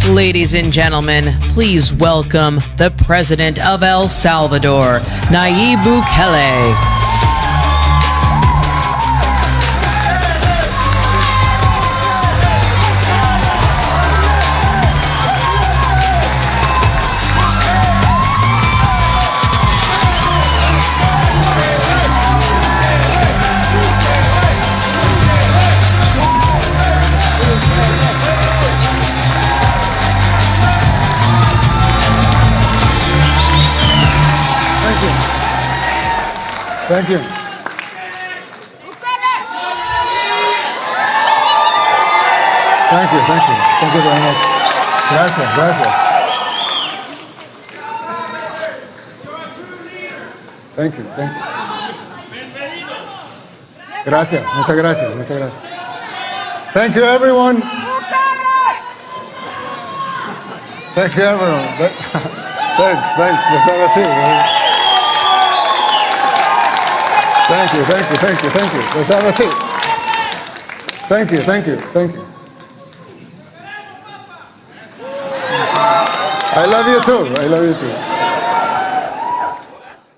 Ladies and gentlemen, please welcome the President of El Salvador, Nayib Bukele. Thank you. Thank you, thank you. Thank you very much. Gracias, gracias. Thank you, thank you. Gracias, muchas gracias, muchas gracias. Thank you, everyone. Thank you, everyone. Thanks. Let's have a seat. Thank you. Let's have a seat. Thank you. I love you too.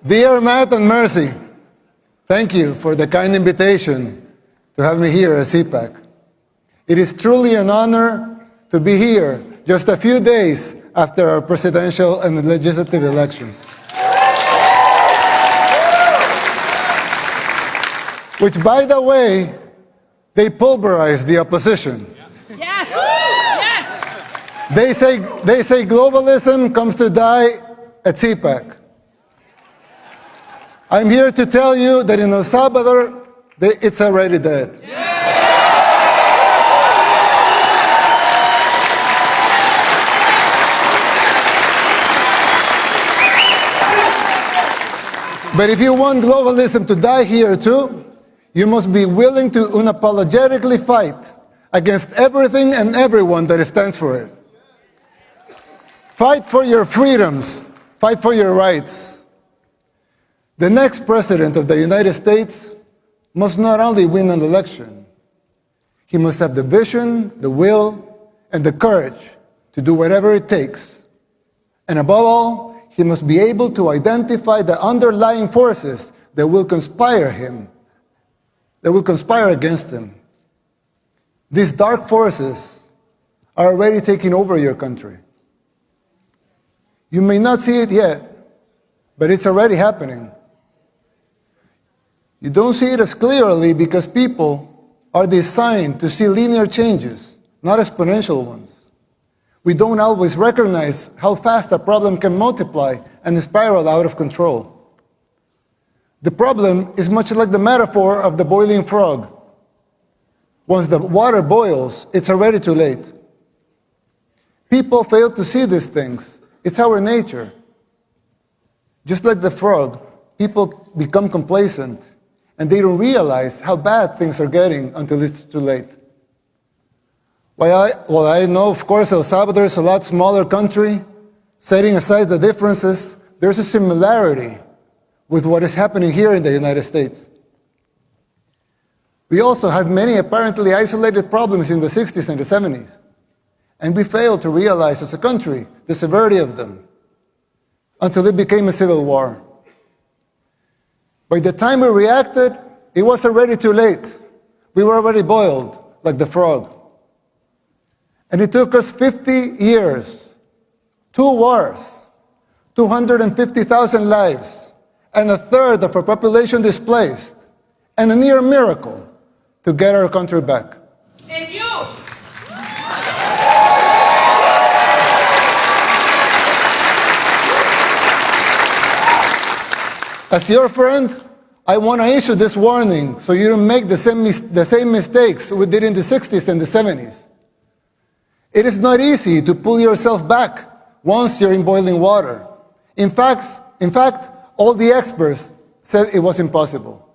Dear Matt and Mercy, thank you for the kind invitation to have me here at CPAC. It is truly an honor to be here just a few days after our presidential and legislative elections. Which, by the way, they pulverized the opposition. Yes. They say globalism comes to die at CPAC. I'm here to tell you that in El Salvador, it's already dead. But if you want globalism to die here too, you must be willing to unapologetically fight against everything and everyone that stands for it. Fight for your freedoms. Fight for your rights. The next president of the United States must not only win an election, he must have the vision, the will, and the courage to do whatever it takes. And above all, he must be able to identify the underlying forces that will conspire against him. These dark forces are already taking over your country. You may not see it yet, but it's already happening. You don't see it as clearly because people are designed to see linear changes, not exponential ones. We don't always recognize how fast a problem can multiply and spiral out of control. The problem is much like the metaphor of the boiling frog. Once the water boils, it's already too late. People fail to see these things. It's our nature. Just like the frog, people become complacent and they don't realize how bad things are getting until it's too late. While I know, of course, El Salvador is a lot smaller country, setting aside the differences, there's a similarity with what is happening here in the United States. We also had many apparently isolated problems in the 60s and the 70s, and we failed to realize as a country the severity of them until it became a civil war. By the time we reacted, it was already too late. We were already boiled like the frog. And it took us 50 years, 2 wars, 250,000 lives, and a third of our population displaced, and a near miracle to get our country back. Thank you. As your friend, I want to issue this warning so you don't make the same mistakes we did in the 60s and the 70s. It is not easy to pull yourself back once you're in boiling water. In fact, all the experts said it was impossible.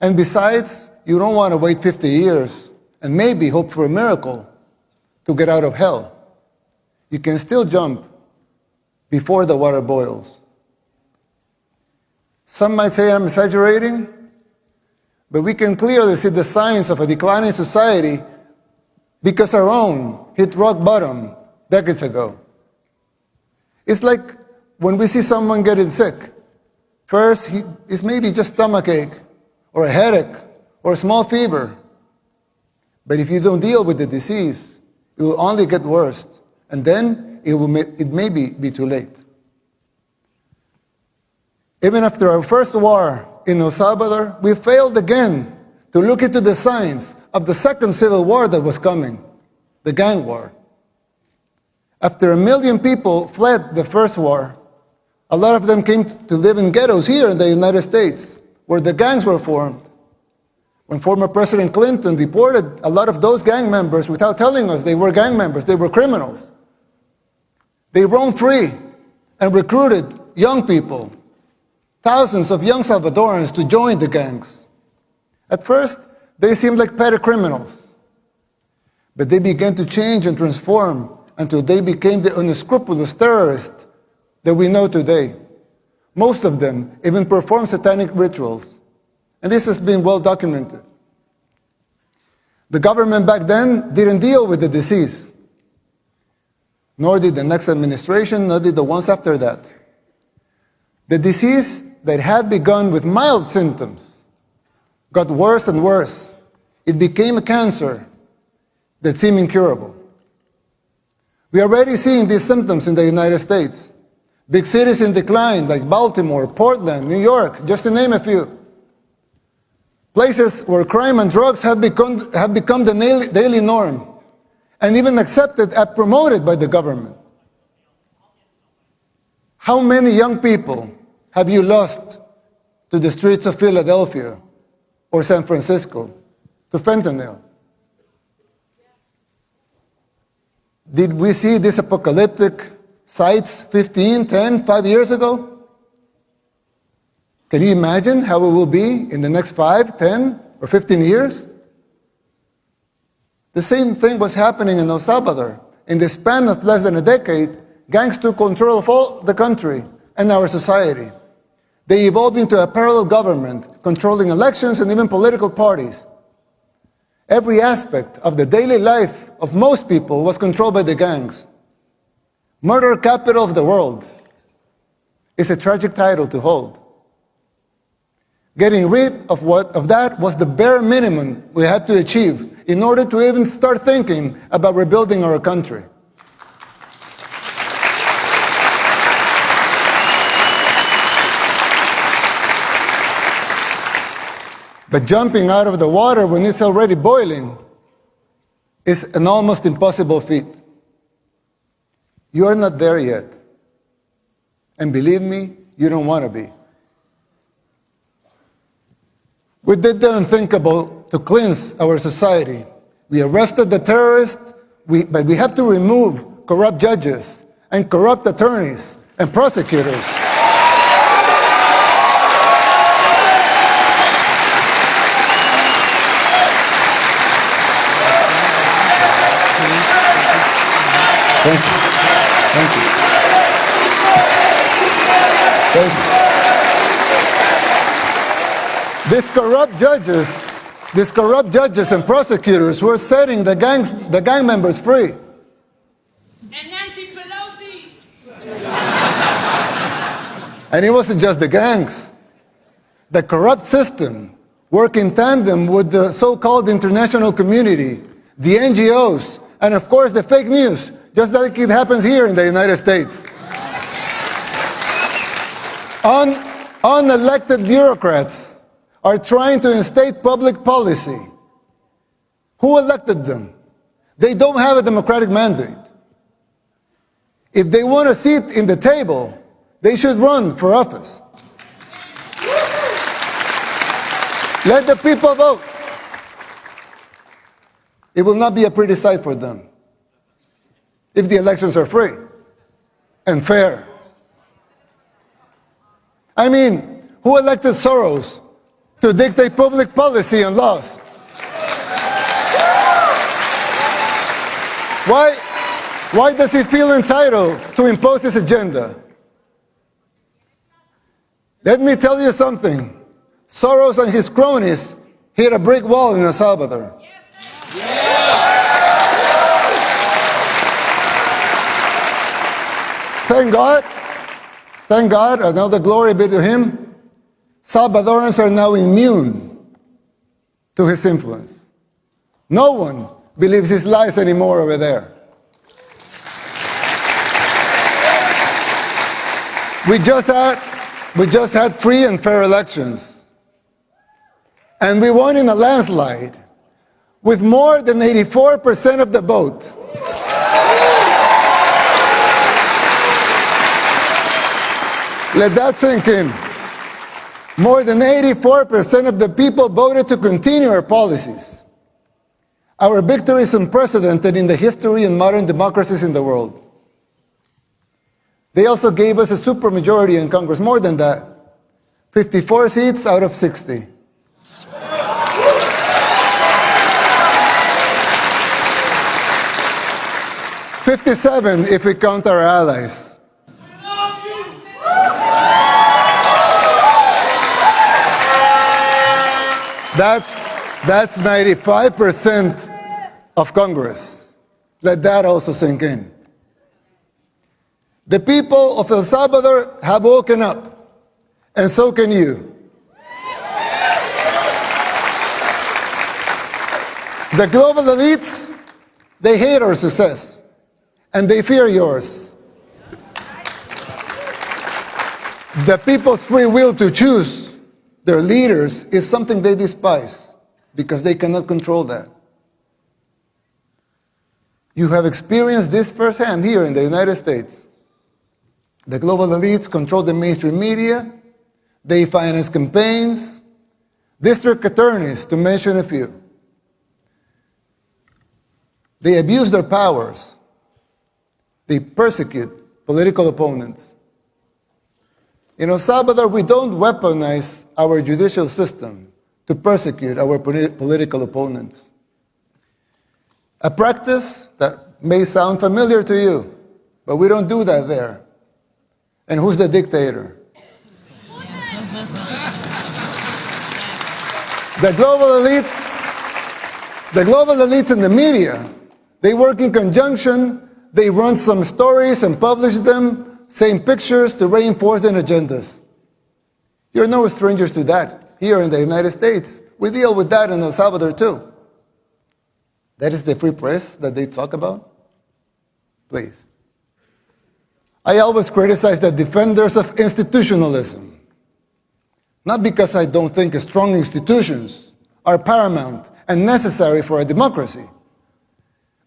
And besides, you don't want to wait 50 years and maybe hope for a miracle to get out of hell. You can still jump before the water boils. Some might say I'm exaggerating, but we can clearly see the signs of a declining society because our own hit rock bottom decades ago. It's like when we see someone getting sick. First, it's maybe just stomachache, or a headache, or a small fever. But if you don't deal with the disease, it will only get worse, and then it may be too late. Even after our first war in El Salvador, we failed again to look into the signs of the second civil war that was coming, the gang war. After 1 million people fled the first war, a lot of them came to live in ghettos here in the United States, where the gangs were formed. When former President Clinton deported a lot of those gang members without telling us they were gang members, they were criminals. They roamed free and recruited young people, thousands of young Salvadorans, to join the gangs. At first, they seemed like petty criminals, but they began to change and transform until they became the unscrupulous terrorists that we know today. Most of them even perform satanic rituals, and this has been well documented. The government back then didn't deal with the disease, nor did the next administration, nor did the ones after that. The disease that had begun with mild symptoms got worse and worse. It became a cancer that seemed incurable. We are already seeing these symptoms in the United States. Big cities in decline like Baltimore, Portland, New York, just to name a few. Places where crime and drugs have become the daily norm, and even accepted and promoted by the government. How many young people have you lost to the streets of Philadelphia or San Francisco, to fentanyl? Did we see these apocalyptic sights 15, 10, 5 years ago? Can you imagine how it will be in the next 5, 10, or 15 years? The same thing was happening in El Salvador. In the span of less than a decade, gangs took control of all the country and our society. They evolved into a parallel government, controlling elections and even political parties. Every aspect of the daily life of most people was controlled by the gangs. Murder capital of the world is a tragic title to hold. Getting rid of that was the bare minimum we had to achieve in order to even start thinking about rebuilding our country. But jumping out of the water when it's already boiling is an almost impossible feat. You are not there yet. And believe me, you don't want to be. We did the unthinkable to cleanse our society. We arrested the terrorists, but we have to remove corrupt judges and corrupt attorneys and prosecutors. Thank you. Thank you. Thank you. These corrupt judges and prosecutors were setting the gang members free. And Nancy Pelosi. And it wasn't just the gangs. The corrupt system worked in tandem with the so-called international community, the NGOs, and of course the fake news, just like it happens here in the United States. Unelected bureaucrats are trying to instate public policy. Who elected them? They don't have a democratic mandate. If they want a seat in the table, they should run for office. Let the people vote. It will not be a pretty sight for them if the elections are free and fair. I mean, who elected Soros to dictate public policy and laws? Why does he feel entitled to impose his agenda? Let me tell you something. Soros and his cronies hit a brick wall in El Salvador. Thank God, and all the glory be to him, Salvadorans are now immune to his influence. No one believes his lies anymore over there. We just had free and fair elections. And we won in a landslide with more than 84% of the vote. Let that sink in. More than 84% of the people voted to continue our policies. Our victory is unprecedented in the history and modern democracies in the world. They also gave us a supermajority in Congress, more than that. 54 seats out of 60. "57 if we count our allies. That's 95% of Congress. Let that also sink in. The people of El Salvador have woken up, and so can you. The global elites, they hate our success, and they fear yours. The people's free will to choose their leaders is something they despise because they cannot control that. You have experienced this firsthand here in the United States. The global elites control the mainstream media, they finance campaigns, district attorneys, to mention a few. They abuse their powers. They persecute political opponents. In El Salvador, we don't weaponize our judicial system to persecute our political opponents. A practice that may sound familiar to you, but we don't do that there. And who's the dictator? The global elites in the media, they work in conjunction, they run some stories and publish them, same pictures to reinforce their agendas. You're no strangers to that here in the United States. We deal with that in El Salvador too. That is the free press that they talk about? Please. I always criticize the defenders of institutionalism. Not because I don't think strong institutions are paramount and necessary for a democracy,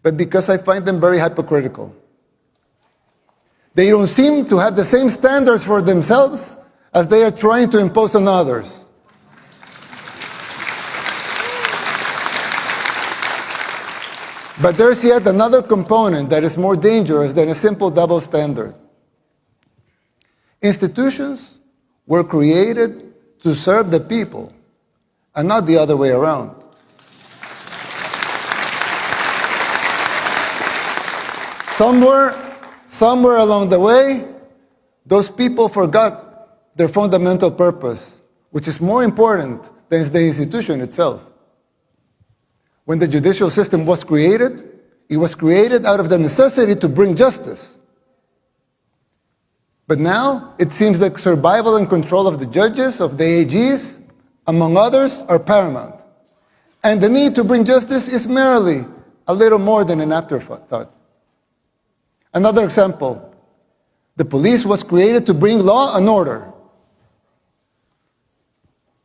but because I find them very hypocritical. They don't seem to have the same standards for themselves as they are trying to impose on others. But there's yet another component that is more dangerous than a simple double standard. Institutions were created to serve the people, and not the other way around. Somewhere along the way, those people forgot their fundamental purpose, which is more important than the institution itself. When the judicial system was created, it was created out of the necessity to bring justice. But now, it seems like survival and control of the judges, of the AGs, among others, are paramount. And the need to bring justice is merely a little more than an afterthought. Another example, the police was created to bring law and order.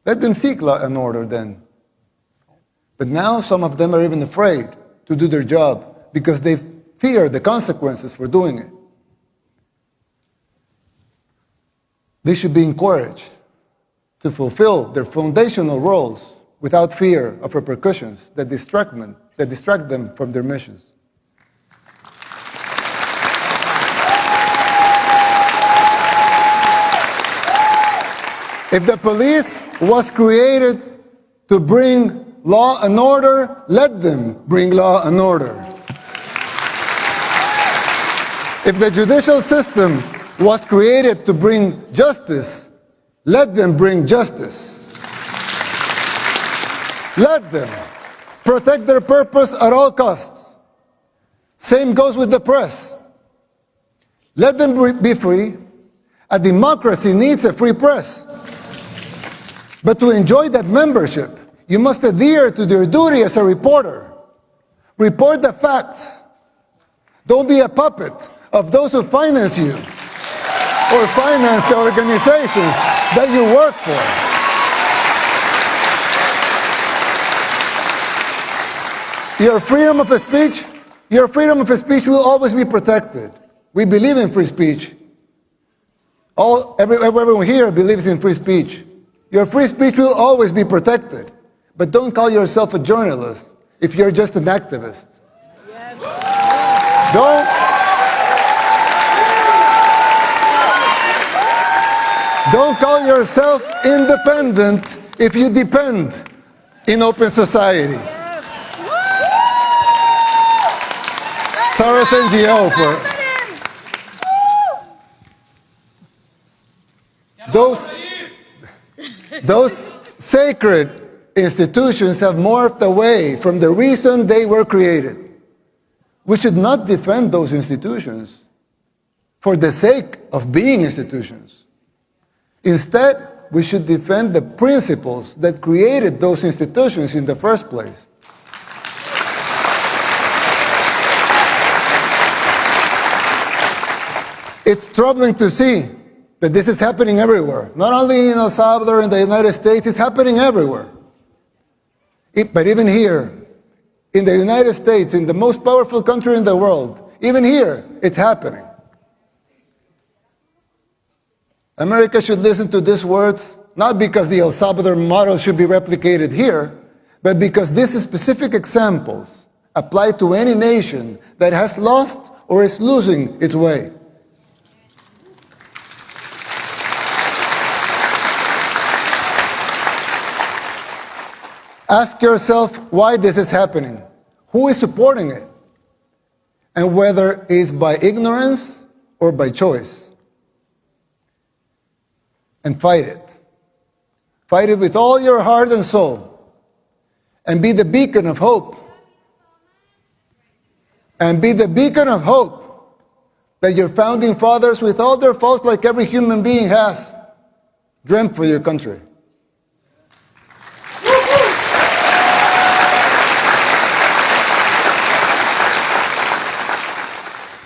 Let them seek law and order then. But now some of them are even afraid to do their job because they fear the consequences for doing it. They should be encouraged to fulfill their foundational roles without fear of repercussions that distract them from their missions. If the police was created to bring law and order, let them bring law and order. If the judicial system was created to bring justice, let them bring justice. Let them protect their purpose at all costs. Same goes with the press. Let them be free. A democracy needs a free press. But to enjoy that membership, you must adhere to your duty as a reporter. Report the facts. Don't be a puppet of those who finance you or finance the organizations that you work for. Your freedom of speech will always be protected. We believe in free speech. Everyone here believes in free speech. Your free speech will always be protected. But don't call yourself a journalist if you're just an activist. Don't call yourself independent if you depend in open society. Sarah's NGO for those sacred institutions have morphed away from the reason they were created. We should not defend those institutions for the sake of being institutions. Instead, we should defend the principles that created those institutions in the first place. It's troubling to see that this is happening everywhere. Not only in El Salvador and the United States, it's happening everywhere. But even here, in the United States, in the most powerful country in the world, even here, it's happening. America should listen to these words, not because the El Salvador model should be replicated here, but because these specific examples apply to any nation that has lost or is losing its way. Ask yourself why this is happening, who is supporting it, and whether it's by ignorance or by choice. And fight it. Fight it with all your heart and soul. And be the beacon of hope. And be the beacon of hope that your founding fathers, with all their faults like every human being has, dreamt for your country.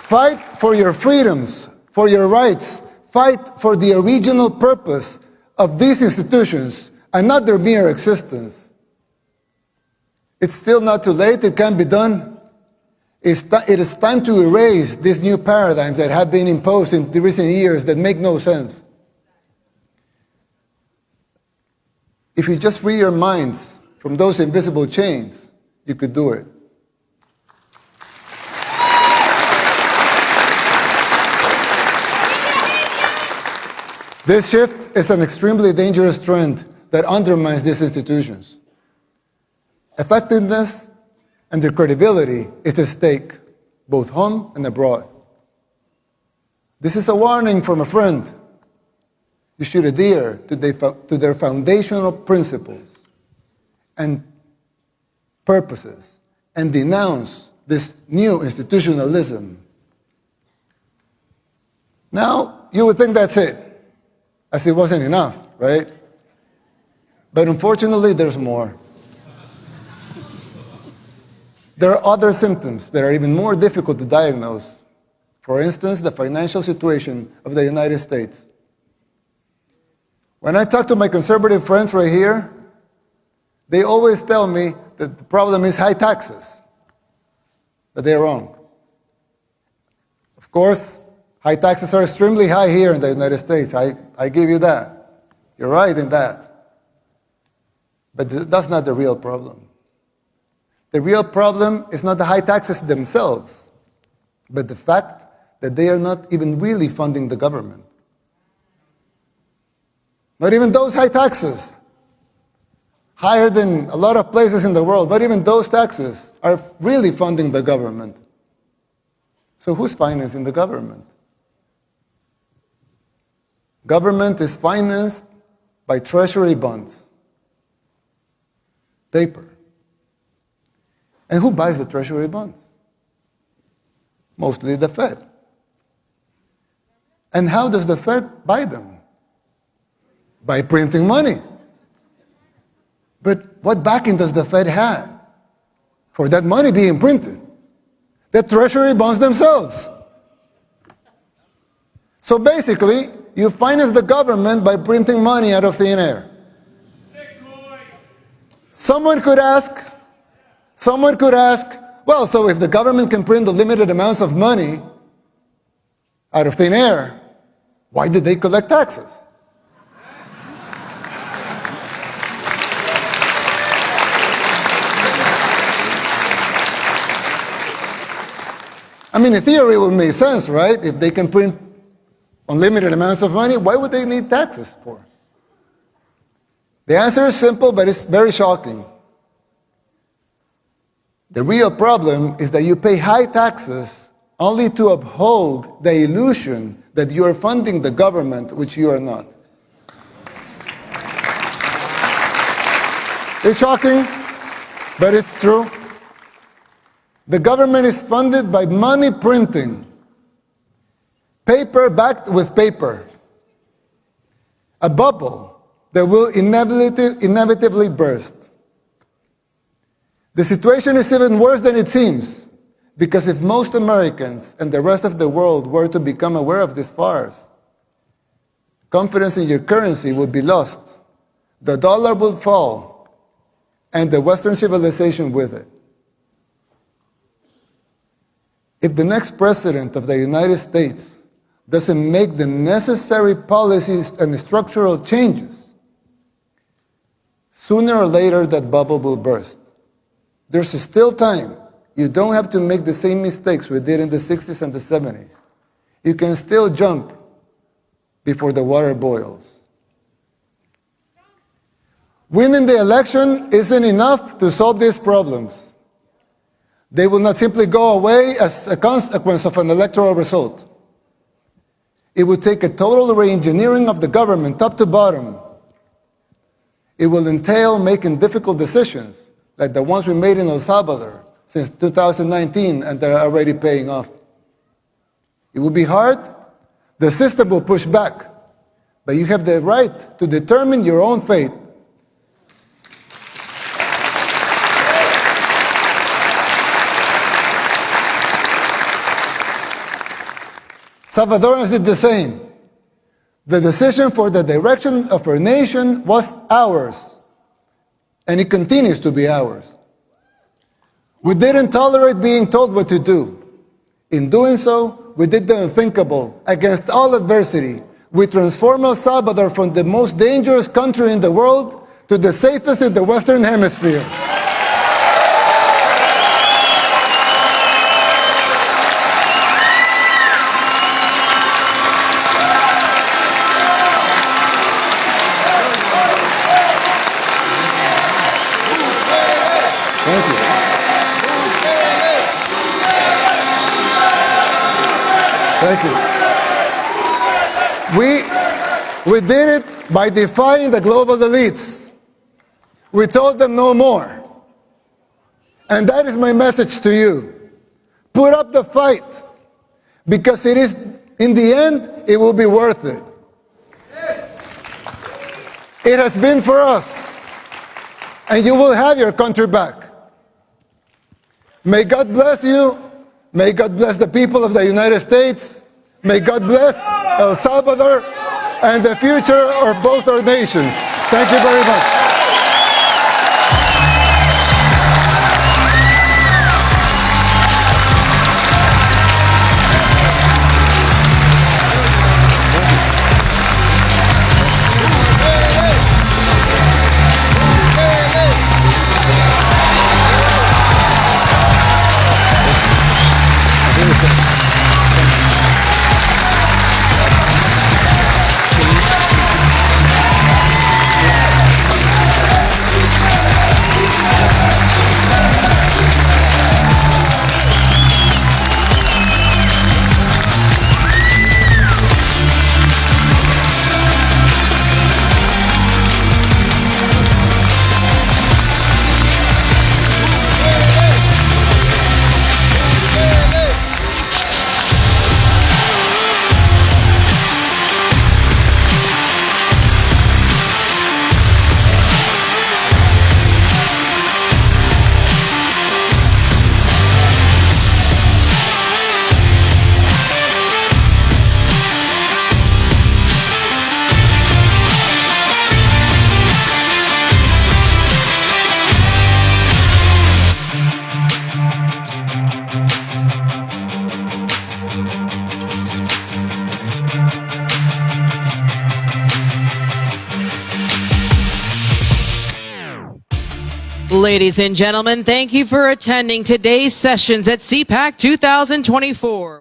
Fight for your freedoms, for your rights. Fight for the original purpose of these institutions and not their mere existence. It's still not too late. It can be done. It is time to erase these new paradigms that have been imposed in the recent years that make no sense. If you just free your minds from those invisible chains, you could do it. This shift is an extremely dangerous trend that undermines these institutions. Effectiveness and their credibility is at stake, both home and abroad. This is a warning from a friend. You should adhere to their foundational principles and purposes and denounce this new institutionalism. Now, you would think that's it. As it wasn't enough, right? But unfortunately, there's more. There are other symptoms that are even more difficult to diagnose. For instance, the financial situation of the United States. When I talk to my conservative friends right here, they always tell me that the problem is high taxes. But they're wrong. Of course, high taxes are extremely high here in the United States. I give you that. You're right in that. But that's not the real problem. The real problem is not the high taxes themselves, but the fact that they are not even really funding the government. Not even those high taxes, higher than a lot of places in the world, not even those taxes are really funding the government. So who's financing the government? Government is financed by treasury bonds, paper. And who buys the treasury bonds? Mostly the Fed. And how does the Fed buy them? By printing money. But what backing does the Fed have for that money being printed? The Treasury bonds themselves. So basically, you finance the government by printing money out of thin air. Someone could ask, well, so if the government can print unlimited amounts of money out of thin air, why did they collect taxes? I mean, in theory, it would make sense, right? If they can print unlimited amounts of money, why would they need taxes for? The answer is simple, but it's very shocking. The real problem is that you pay high taxes only to uphold the illusion that you are funding the government, which you are not. It's shocking, but it's true. The government is funded by money printing, paper backed with paper, a bubble that will inevitably burst. The situation is even worse than it seems, because if most Americans and the rest of the world were to become aware of this farce, confidence in your currency would be lost, the dollar would fall, and the Western civilization with it. If the next president of the United States doesn't make the necessary policies and structural changes, sooner or later that bubble will burst. There's still time. You don't have to make the same mistakes we did in the 60s and the 70s. You can still jump before the water boils. Winning the election isn't enough to solve these problems. They will not simply go away as a consequence of an electoral result. It would take a total re-engineering of the government, top to bottom. It will entail making difficult decisions, like the ones we made in El Salvador since 2019, and they're already paying off. It will be hard. The system will push back. But you have the right to determine your own fate. Salvadorans did the same. The decision for the direction of our nation was ours, and it continues to be ours. We didn't tolerate being told what to do. In doing so, we did the unthinkable. Against all adversity, we transformed El Salvador from the most dangerous country in the world to the safest in the Western Hemisphere. Thank you. Thank you. We did it by defying the global elites. We told them no more. And that is my message to you. Put up the fight, because it is, in the end, it will be worth it. It has been for us, and you will have your country back. May God bless you. May God bless the people of the United States. May God bless El Salvador and the future of both our nations. Thank you very much. Ladies and gentlemen, thank you for attending today's sessions at CPAC 2024.